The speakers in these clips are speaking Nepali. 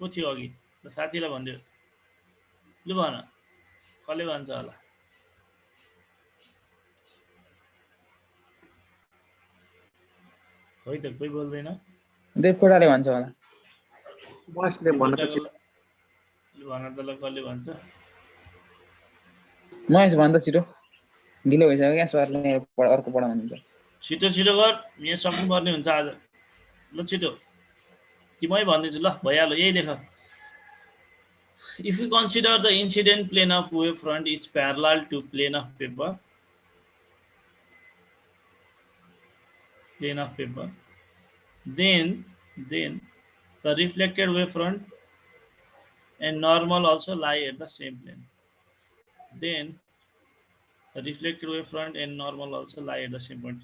को थियो अघि ल साथीलाई भनिदियो लु भन कसले भन्छ होला खोइ त कोही बोल्दैन देवकोटाले भन्छ होला महेशले भन्न त छिटो लु भन त ल कसले भन्छ महेश भन्दा छिटो ढिलो भइसक्यो क्या सरले अर्को पढाउनु हुन्छ छिटो छिटो गर यहाँ सक्नुपर्ने हुन्छ आज ल छिटो कि मै भन्दैछु ल भइहाल्यो यही लेख If you consider the incident plane of wave front is parallel to plane of paper, then the reflected wave front and normal also lie at the same plane. Then the reflected wave front and normal also lie at the same point.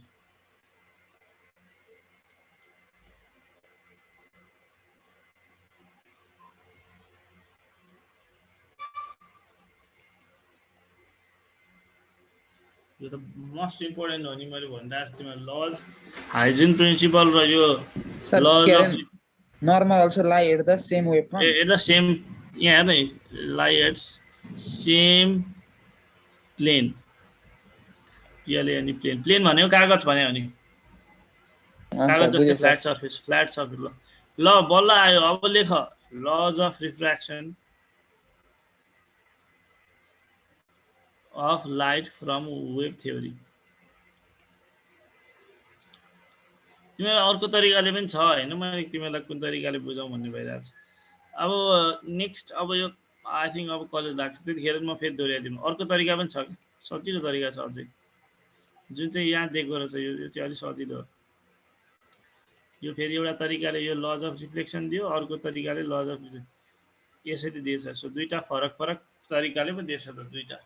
The most important हो नि मैले भनिरहेको छु तिमीहरू लज हाइजिन प्रिन्सिपल र यो लज अफ नर्मल अल्सो लाई at the same wave front at the same यहाँ हेर्न लाई एट सेम प्लेन पिएलए अनि प्लेन प्लेन भनेको कागज भन्यो भने कागज जस्तै फ्ल्याट सर्फेस ल बल्ल आयो अब लेख lodge of refraction of light from wave theory तिमीलाई अर्को तरिकाले पनि छ हैन मैले तिमीलाई कुन तरिकाले बुझाउँ भन्ने भइरहेछ अब नेक्स्ट अब यो आई थिंक अब कलेज लाग्छ त्यतिखेर म फेरि दोहोर्याइदिम अर्को तरिका पनि छ सजिलो तरिका छ अझै जुन चाहिँ यहाँ दिएको रहेछ यो चाहिँ अलि सजिलो हो यो फेरि एउटा तरिकाले यो लज अफ रिफ्लेक्सन दियो अर्को तरिकाले लज अफ यसरी दिएछ सो दुईटा फरक फरक तरिकाले पनि दिएछ त दुईटा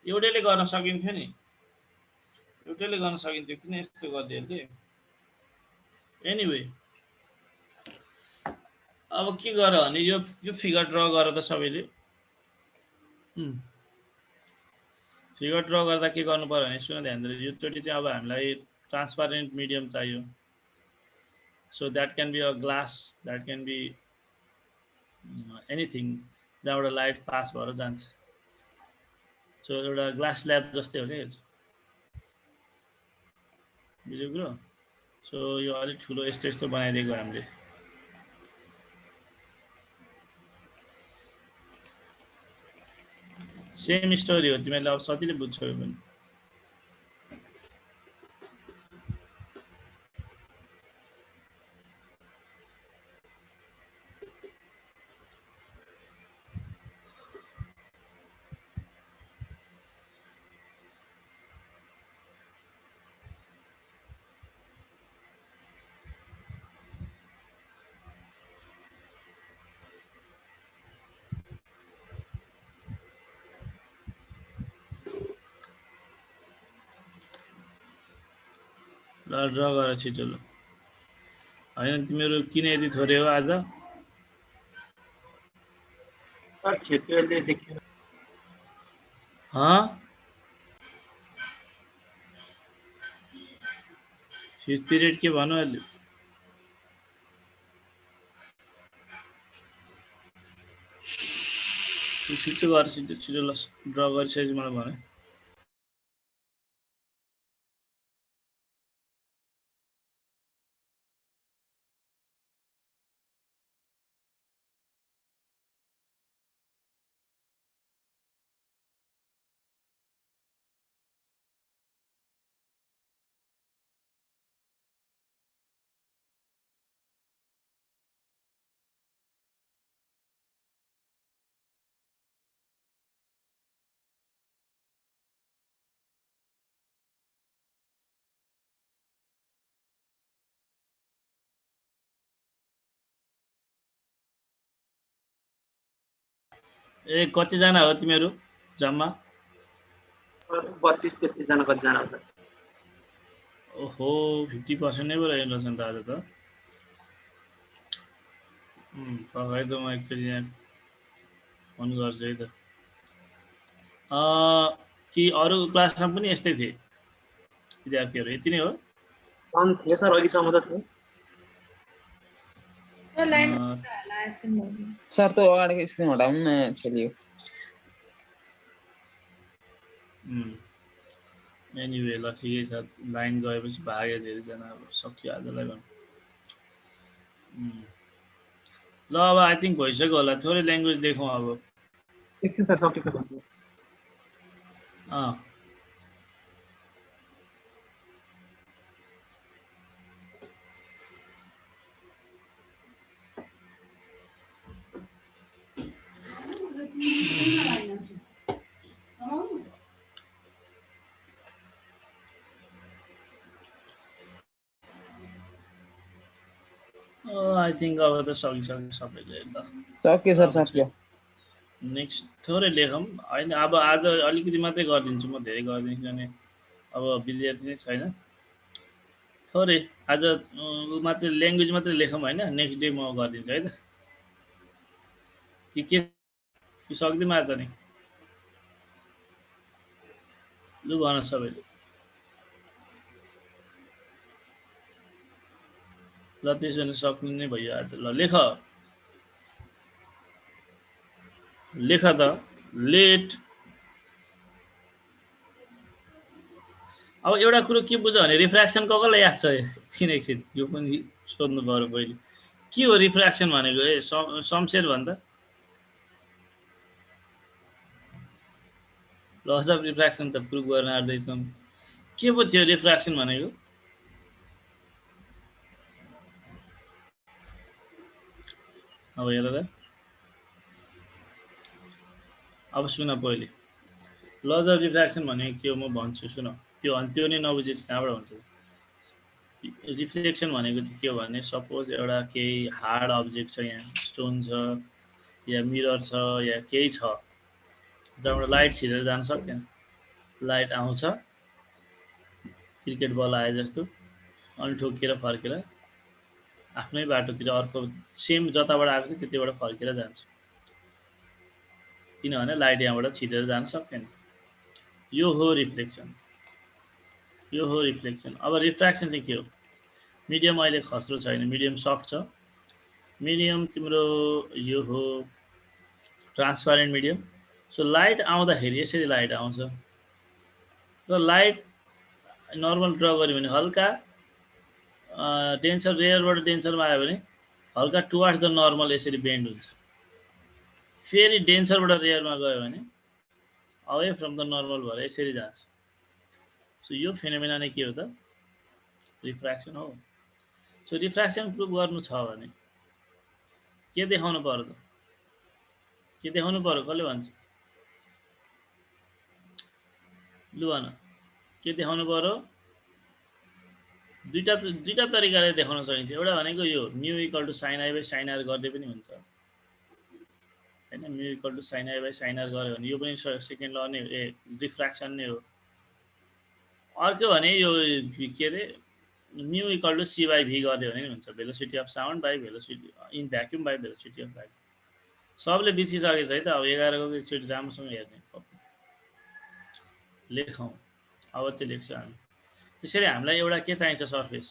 एउटैले गर्न सकिन्थ्यो नि एउटैले गर्न सकिन्थ्यो किन यस्तो गरिदियो एनीवे अब के गर भने यो फिगर ड्र गर त सबैले फिगर ड्र गर्दा के गर्नु पर्यो भने सुन ध्यान दिएर यो चोटी चाहिँ अब हामीलाई ट्रान्सपारेन्ट मिडियम चाहियो so that can be a glass that can be anything जहाँबाट लाइट पास भएर जान्छ सो एउटा ग्लास ल्याब जस्तै हो क्या बुझ्यो कुरो सो यो अलिक ठुलो यस्तो बनाइदिएको हामीले सेम स्टोरी हो तिमीले अब सजिलै बुझ्छौ यो पनि ड्र गर छिटो ल हैन तिमीहरु किन यति थोरै हो आज सर क्षेत्रले देखियो फिफ्थ पिरियड के भन्नु अहिले छिटो गर छिटो ल ड्र गरिसकेपछि मलाई भने ए कति जना हो तिमीहरु जम्मा 32-33 जना कति जना होला ओहो 50% नै भयो हेर्नुस् न त आज त पकाइ त म एकचोटी यहाँ फोन गर्छु है त कि अरु क्लासमा पनि यस्तै थिए विद्यार्थीहरु यति नै हो थिए सर अघिसम्म त थियो त्यो लाइन अँ, होला एब्सेन्ट मोड सर त्यो अगाडिको स्क्रिन हटाउनु न चलियो एनिवे ल ठिकै छ लाइन गएपछि भाग्यो धेरैजना अब सक्यो आजलाई भनौँ ल अब आई थिङ्क भइसक्यो होला थोरै ल्याङ्ग्वेज देखौँ अब एकछिन सर सकेको छ अँ आई थिङ्क अब त सकिसक्यो सबैले ल सक्यो सर सक्यो नेक्स्ट थोरै लेखौँ होइन अब आज अलिकति मात्रै गरिदिन्छु म धेरै गरिदिन्छु किनभने अब विद्यार्थी नै छैन थोरै आज ऊ मात्रै ल्याङ्ग्वेज मात्रै लेखौँ होइन नेक्स्ट डे म गरिदिन्छु है त के सक्दिनँ आज नि लु भन सबैले ल त्यसो भने सक्नु नै भयो आज ल लेख त लेट अब एउटा कुरो के बुझ भने रिफ्र्याक्सन कसलाई याद छ एकछिन यो पनि सोध्नु पर्यो पहिले के हो रिफ्र्याक्सन भनेको ए शमशेर भन् त लस अफ रिफ्र्याक्सन त प्रुभ गर्न आँट्दैछौँ के पो थियो रिफ्र्याक्सन भनेको अब हेर त अब सुन पहिले लज अफ रिफ्र्याक्सन भनेको के हो म भन्छु सुन त्यो नै नबुझेपछि कहाँबाट हुन्छ रिफ्लेक्सन भनेको चाहिँ के हो भने सपोज एउटा केही हार्ड अब्जेक्ट छ यहाँ स्टोन छ या मिरर छ या केही छ जहाँबाट लाइट छिरेर जान सक्दैन लाइट आउँछ क्रिकेट बल आए जस्तो अनि ठोकिएर फर्केर आफ्नै बाटोतिर अर्को सेम जताबाट आएको थियो त्यतिबाट फर्केर जान्छ किनभने लाइट यहाँबाट छिरेर जान सक्दैन यो हो रिफ्लेक्सन अब रिफ्र्याक्सन चाहिँ के हो मिडियम अहिले खस्रो छैन मिडियम सफ्ट छ मिडियम तिम्रो यो हो ट्रान्सप्यारेन्ट मिडियम सो लाइट आउँदाखेरि यसरी लाइट आउँछ र लाइट नर्मल ड्र गर्यो भने हल्का डेन्सर रेयरबाट डेन्सरमा आयो भने हल्का टुवार्ड्स द नर्मल यसरी बेन्ड हुन्छ फेरि डेन्सरबाट रेयरमा गयो भने अवे फ्रम द नर्मल भएर यसरी जान्छ सो यो फेनोमेना नै के हो त रिफ्र्याक्सन हो सो रिफ्र्याक्सन प्रुभ गर्नु छ भने के देखाउनु पर्यो त के देखाउनु पर्यो कसले भन्छ लु भन के देखाउनु पर्यो दुईटा तरिकाले देखाउन सकिन्छ एउटा भनेको यो mu equal to sine i by sine r गर्दै पनि हुन्छ हैन mu equal to sine i by sine r गर्यो भने यो पनि सेकेन्ड ल नै रिफ्र्याक्सन नै हो अर्को भने यो के अरे म्यु इक्वल टु सी बाई भी गर्यो भने हुन्छ velocity of sound by velocity in vacuum by velocity of light सबले बिर्सिसकेको छ है त अब 11 को एकचोटि राम्रोसँग हेर्ने लेखौँ अब चाहिँ लेख्छ हामी त्यसरी हामीलाई एउटा के चाहिन्छ सर्फेस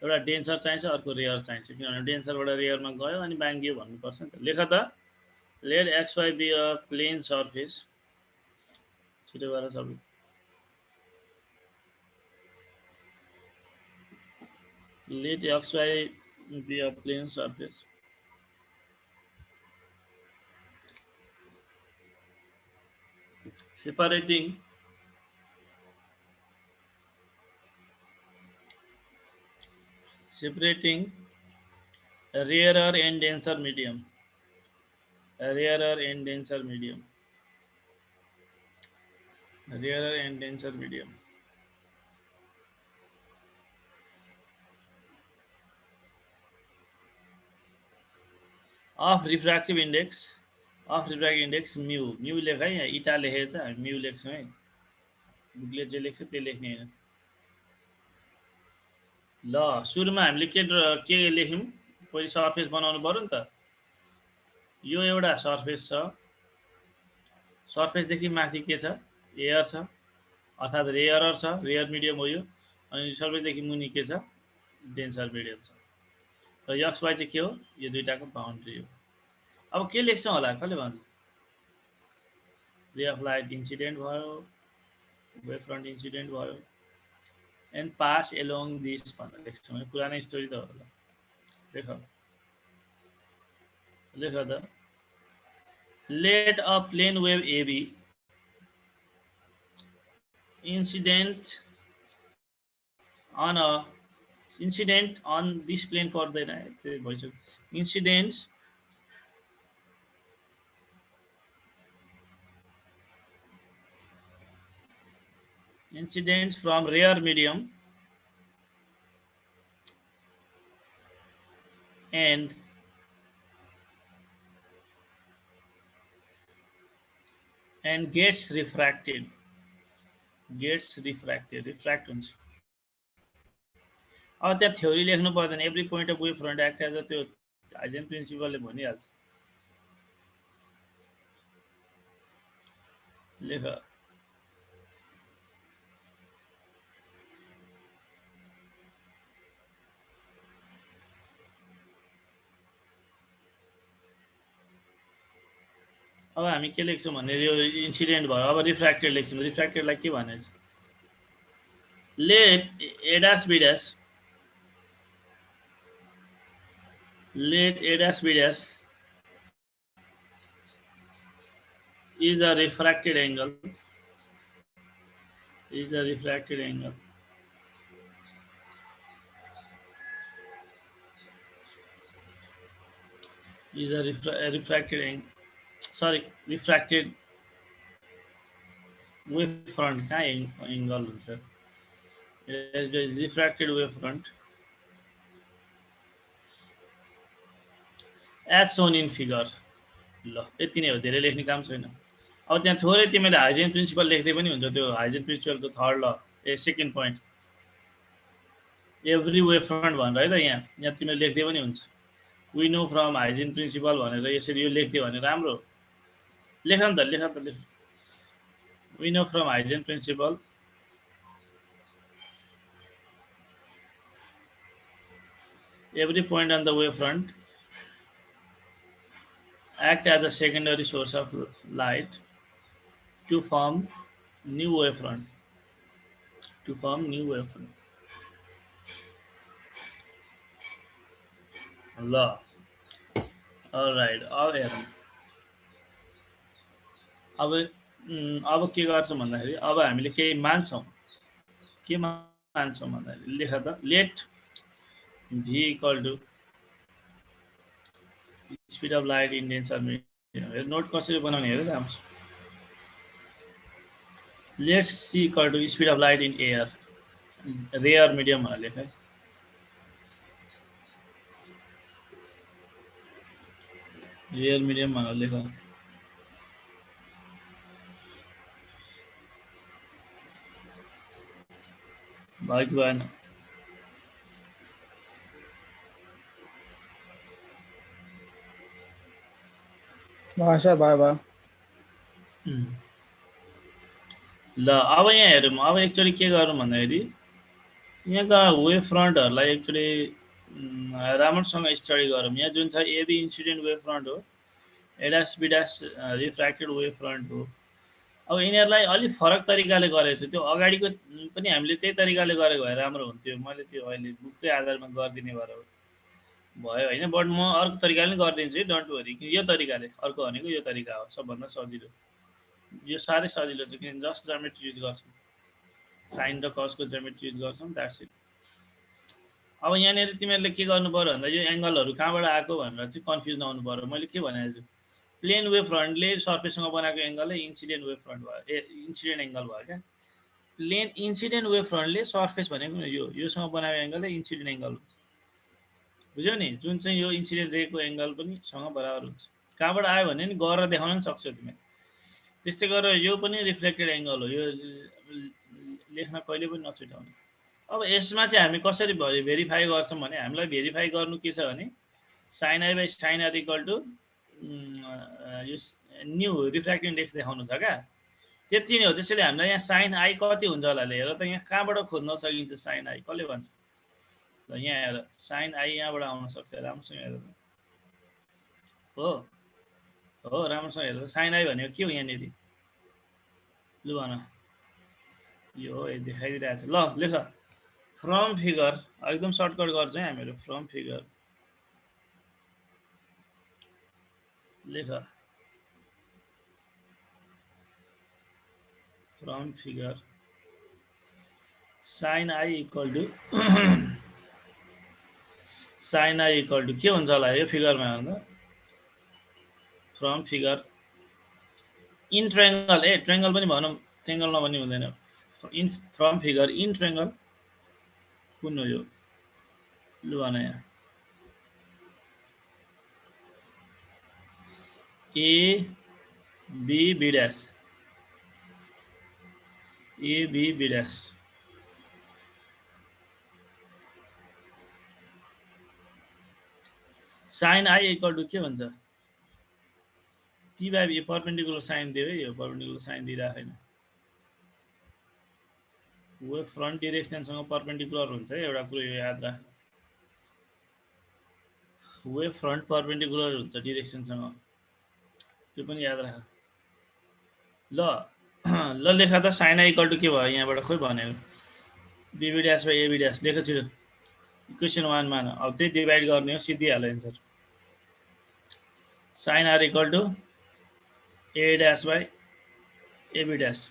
एउटा डेन्सर चाहिन्छ अर्को रेयर चाहिन्छ किनभने डेन्सरबाट रेयरमा गयो अनि बाङ्गियो भन्नुपर्छ नि त लेख त let X Y be a plane surface छिटो गरेर सबै let xy be a plane surface separating a rarer and denser medium of refractive index mu लेखा है इटा लेखेछ हामी म्यू लेख्छौँ है बुकले जे लेख्छ त्यो लेख्ने हैन ल सुरुमा हामीले के लेख्यौं पहिले सर्फेस बनाउनु पर्यो नि त यो एउटा सर्फेस छ सर्फेस देखि माथि के छ एयर छ अर्थात रेयर छ रेयर मिडियम हो यो अनि सर्फेस देखि मुनि के छ डेन्सर मिडियम छ र एक्स वाइ चाहिँ के हो यो दुईटाको बाउन्ड्री हो अब के लेख्छौँ होला कसले भन्छ रे अफ लाइट इन्सिडेन्ट भयो वेभ फ्रन्ट इन्सिडेन्ट भयो एन्ड पास एलोङ दिस भनेर लेख्छौँ पुरानै स्टोरी त होला लेख त let a plane wave AB incident on this plane पर्दैन है त्यो भइसक्यो incidents from rare medium and gets refracted refract हुन्छ अब त्यहाँ थ्योरी लेख्नु पर्दैन every point of wave front act as त्यो हाइजेन प्रिन्सिपलले भनिहाल्छ लेख अब हामी के लेख्छौँ भने यो इन्सिडेन्ट भयो अब रिफ्र्याक्टेड लेख्छौँ रिफ्र्याक्टेडलाई के भनेछ let A dash B dash is a refracted angle is a refracted angle refracted wave front का angle हुन्छ it is refracted wave front as shown in figure ल यति नै हो धेरै लेख्ने काम छैन अब त्यहाँ थोरै तिमीले हाइजेन प्रिन्सिपल लेख्दै पनि हुन्छ त्यो हाइजेन प्रिन्सिपलको थर्ड ल second point every wave front भनेर है त यहाँ तिमीले लेख्दै पनि हुन्छ we know from Huygens principle भनेर यसरी यो लेख्दियो भने राम्रो लेख न त we know from Huygens principle every point on the wave front act as a secondary source of light to form new wavefront. Allah. All right. अब के गर्छौं भन्दाखेरि अब हामीले केही मान्छौं के मान्छौं भन्दाखेरि लेख त let v equal to speed of light in denser medium note कसरी बनाउने हेर त let's c equal to speed of light in air rare medium भनेर लेख rare medium भनेर लेख भयो कि भएन भाषा भयो ल अब यहाँ हेरौँ अब एक्चुअली के गरौँ भन्दाखेरि यहाँका वेभ फ्रन्टहरूलाई एक्चुअली राम्रोसँग स्टडी गरौँ यहाँ जुन छ एबी इन्सिडेन्ट वेभ फ्रन्ट हो एडास बिडास रिफ्र्याक्टेड वेभ फ्रन्ट हो अब यिनीहरूलाई अलिक फरक तरिकाले गरेको छु त्यो अगाडिको पनि हामीले त्यही तरिकाले गरेको भए राम्रो हुन्थ्यो मैले त्यो अहिले बुककै आधारमा गरिदिने भएर भयो हैन बट म अर्को तरिकाले गरिदिन्छु डोन्ट वरी यो तरिकाले अर्को भनेको यो तरिका हो सबभन्दा सजिलो यो साह्रै सजिलो छ किन जस्ट ज्योमेट्री युज गर्छौं साइन र कसको ज्योमेट्री युज गर्छौं द्याट्स इट अब यहाँनेर तिमीहरुले के गर्नु पर्यो भन्दा यो एंगलहरु कहाँबाट आएको भनेर चाहिँ कन्फ्युज नहुनु पर्यो मैले के भनेको छु प्लेन वेभ फ्रन्टले सर्फेससँग बनाएको एंगलले इन्सिडेन्ट वेभ फ्रन्ट भयो इन्सिडेन्ट एंगल भयो क्या प्लेन इन्सिडेन्ट वेभ फ्रन्टले सर्फेस भनेको योसँग बनाएको एंगलले इन्सिडेन्ट एंगल हुन्छ बुझ्यौ नि जुन चाहिँ यो इन्सिडेन्ट रेको एंगल पनि सँग बराबर हुन्छ कहाँबाट आयो भने नि गरेर देखाउन पनि सक्छौ तिमी त्यस्तै गरेर यो पनि रिफ्लेक्टेड एंगल हो यो लेख्न कहिले पनि नछुटाउनु अब यसमा चाहिँ हामी कसरी भेरिफाई गर्छौं भने हामीलाई भेरिफाई गर्नु के छ भने sin i / sin r = यो न्यू रिफ्र्याक्टिभ इन्डेक्स देखाउनु छ क्या त्यति नै हो त्यसैले हामीलाई यहाँ sin i कति हुन्छ होला हेर त यहाँ कहाँबाट खोज्न सकिन्छ sin i कसले भन्छ ल यहाँ हेर sin i यहाँबाट आउन सक्छ राम्रोसँग हेर हो हो राम्रोसँग हेर sin i भनेको के हो यहाँनिर लु भन यो देखाइदिरहेको छ ल लेख फ्रम फिगर एकदम सर्टकट गर्छ है हामीहरू फ्रम फिगर लेख from figure sin i equal to sin i equal to के हुन्छ होला यो फिगरमा हेर्दा from figure in triangle triangle पनि भनौँ ट्रायंगल नभनी हुँदैन in from figure in triangle कुन हो यो लु भन यहाँ A B B dash A B B dash sin i equal to के भन्छ p by b perpendicular sine दियो है यो परपेन्डिकुलर साइन दिइरहेको छैन वेभ फ्रन्ट डिरेक्सनसँग परपेन्डिकुलर हुन्छ है एउटा कुरो यो याद राख वेभ फ्रन्ट परपेन्डिकुलर हुन्छ डिरेक्सनसँग त्यो पनि याद राख ल ल लेखा त sin i इक्वल टु के भयो यहाँबाट खोइ भनेको bb dash by ab dash लेख छिटो इक्वेसन 1 मा अब त्यही डिभाइड गर्ने हो सिद्धिहाल्यो answer sin r equal to a dash by ab dash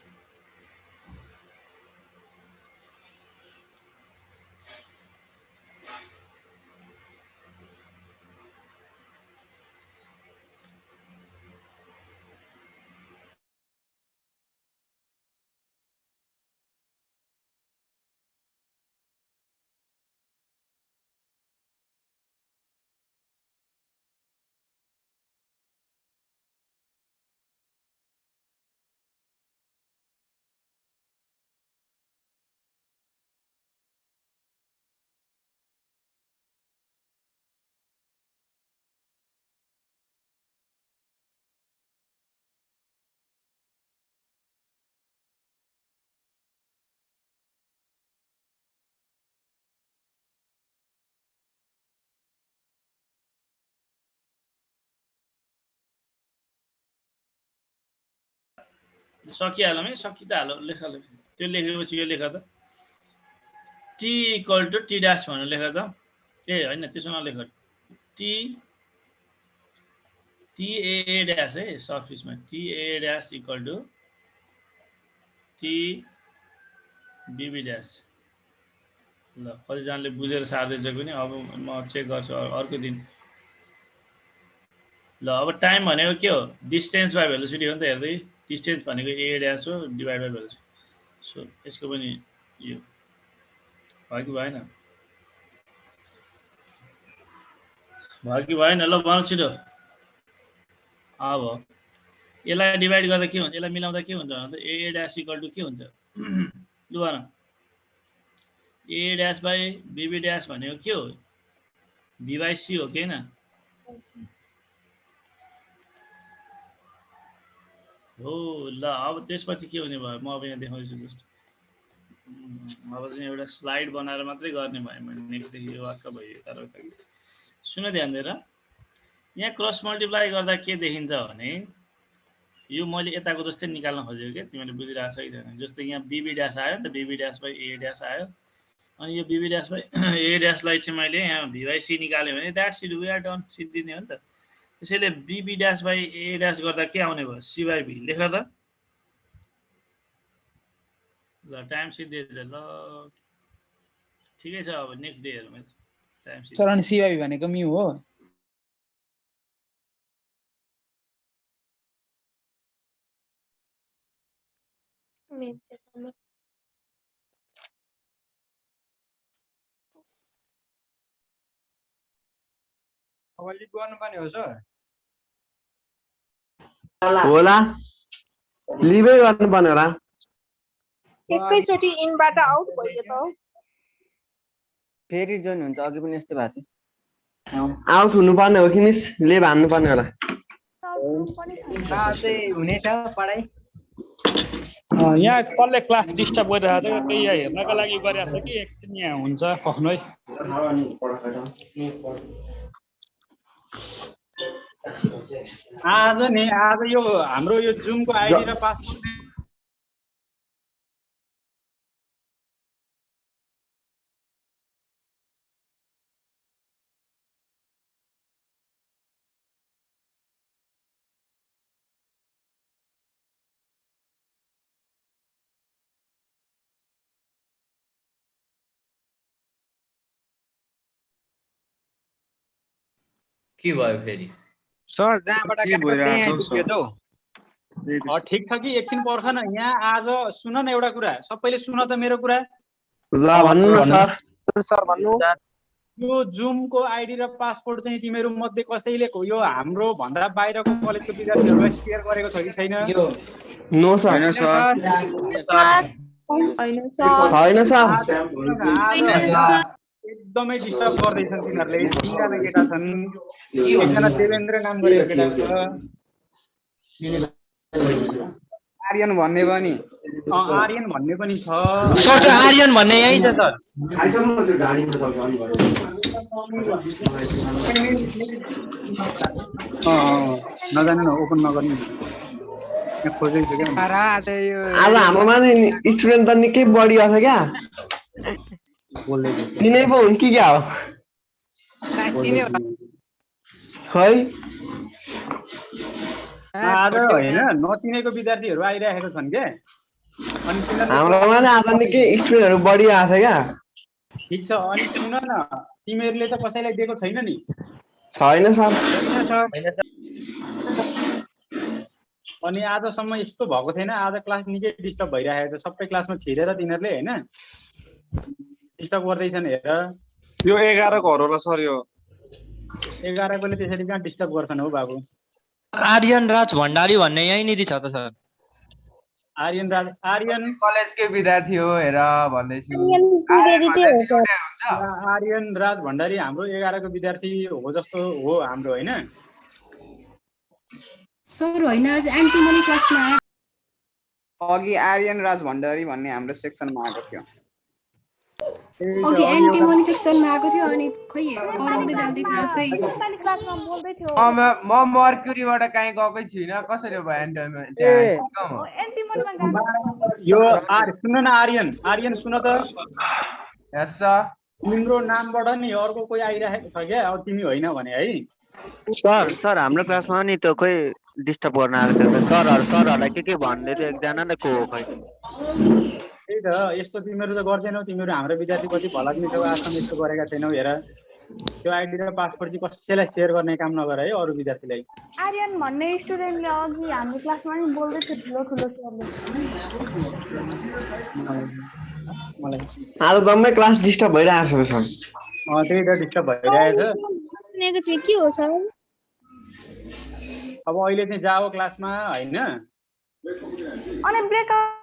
सकिहालौँ है सकि त हाल लेख लेख त्यो लेखेपछि यो लेख त t equal to t dash भनेर लेख त ए हैन त्यसो नलेख t a ड्याश है सर्ट फिसमा t a dash equal to t b b dash ल कतिजनाले बुझेर सार्दैछ पनि अब म चेक गर्छु अर्को दिन ल अब टाइम भनेको के हो डिस्टेन्स बाइ भेलोसिटी हो नि त हेर्दै डिस्टेन्स भनेको a ड्याश हो डिभाइड बाइ भेलोसिटी सो यसको पनि यो भयो कि भएन भयो कि भएन ल भन छिटो अब यसलाई डिभाइड गर्दा के हुन्छ यसलाई मिलाउँदा के हुन्छ भन्दा a ड्याश इक्वल टु के हुन्छ लु भन a dash by b dash भनेको के हो b बाइ c हो के हैन हो ल अब त्यसपछि के हुने भयो म अब यहाँ देखाउँछु जस्ट अब चाहिँ एउटा स्लाइड बनाएर मात्रै गर्ने भयो मैले नेक्स्टदेखि यो वाक्क भयो तर सुन ध्यान दिएर यहाँ क्रस मल्टिप्लाई गर्दा के देखिन्छ भने यो मैले यताको जस्तै निकाल्न खोजेको के तिमीले बुझिरहेको छ कि छैन जस्तै यहाँ बीबी ड्याश आयो नि त बीबी ड्याश बाइ ए ड्याश आयो अनि यो बीबी ड्याश बाइ ए ड्याशलाई चाहिँ मैले यहाँ भी बाइ सी निकाल्यो भने that's it we are done सिद्धिने हो नि त त्यसैले B B dash by A dash गर्दा के आउने भयो सी बाइ भी लेख त ल टाइम सिद्धिएछ ल ठिकै छ अब नेक्स्ट डे हेरौँ टाइम सिद्धिएछ सर अनि सी बाइ भी भनेको म्यू हो अब लिप गर्नुपर्ने हो सर होला लिभै गर्नुपर्ने होला एकैचोटि इनबाट आउट भयो त फेरि जोइन हुन्छ अघि पनि यस्तै भएको थियो आउट हुनुपर्ने हो कि मिस लेभ हान्नुपर्ने होला चाहिँ हुनेछ पढाइ यहाँ कसले क्लास डिस्टर्ब गरिरहेको छ केही यहाँ हेर्नको लागि गरिरहेको छ कि एकछिन यहाँ हुन्छ कखनो है आज यो हाम्रो यो जुमको आइडी र पासवर्ड के भयो फेरि सर जहाँबाट के भइरहेछ सर ठिक छ कि एकछिन पर्ख न यहाँ आज सुन न एउटा कुरा सबैले सुन त मेरो कुरा ल भन्नु न सर सर भन्नु यो जुमको आइडी र पासपोर्ट चाहिँ तिमीहरू मध्ये कसैले यो हाम्रो भन्दा बाहिरको कलेजको विद्यार्थीहरूलाई सेयर गरेको छ कि छैन नो सर हैन सर होइन सर एकदमै डिस्टर्ब गर्दैछन् तिनीहरूले तीनजना केटा छन् एकजना देवेन्द्र नाम गरेको केटा छ आर्यन भन्ने पनि आर्यन भन्ने पनि छ सर आर्यन भन्ने यही छ सर नजानु न ओपन नगर्नु खोजेको छ क्या आज हाम्रोमा स्टुडेन्ट त निकै बढी छ क्या तिनै पो हुन् कि क्या हो खै आज होइन नचिनेको विद्यार्थीहरू आइरहेको छन् के अनि हाम्रोमा आज निकै स्टुडेन्टहरू बढी आएको छ क्या ठिक छ अनि सुन न तिमीहरूले त कसैलाई दिएको छैन नि छैन सर अनि आजसम्म यस्तो भएको थिएन आज क्लास निकै डिस्टर्ब भइरहेको छ सबै क्लासमा छिरेर तिनीहरूले होइन डिस्टर्ब गर्दैछन् हेर यो 11 को होला सर यो 11 कोले त्यसरी कहाँ डिस्टर्ब गर्छन् हो बाबु आर्यन राज भण्डारी भन्ने यहीँनिर छ त सर आर्यन कलेजकै विद्यार्थी हो हेर भन्दैछु आर्यन राज भण्डारी हाम्रो 11 को विद्यार्थी हो जस्तो हो हाम्रो होइन सर होइन आज एन्टिमनी क्लासमा अघि आर्यन राज भण्डारी भन्ने हाम्रो सेक्सनमा आएको थियो ओके एन्टिमनी सेक्सनमा आएको थियो अनि खै कराउँदै जाँदै थियो आफै म मर्क्युरीबाट काहीँ गएकै छुइनँ कसरी भयो एन्टिमनी यो सुन न आर्यन सुन त यस सर तिम्रो नामबाट नि अर्को कोही आइरहेको छ क्या अब तिमी होइन भने है सर हाम्रो क्लासमा नि त खोइ डिस्टर्ब गर्न आएको थियो सरहरूलाई के भन्दै थियो एकजनाले को हो खै त्यही त यस्तो तिमीहरू त गर्दैनौ तिमीहरू हाम्रो विद्यार्थी कति भलाग्ने छौ आजसम्म यस्तो गरेका छैनौ हेर त्यो आइडी र पासपोर्ट चाहिँ कसैलाई सेयर गर्ने काम नगर है अरू विद्यार्थीलाई आर्यन भन्ने स्टुडेन्टले अघि हाम्रो क्लासमा नि बोल्दै थियो ठुलो सरले मलाई आज जम्मै क्लास डिस्टर्ब भइरहेको छ सर त्यही त डिस्टर्ब भइरहेछ सुनेको चाहिँ के हो सर अब अहिले चाहिँ जाओ क्लासमा होइन अनि ब्रेकआउट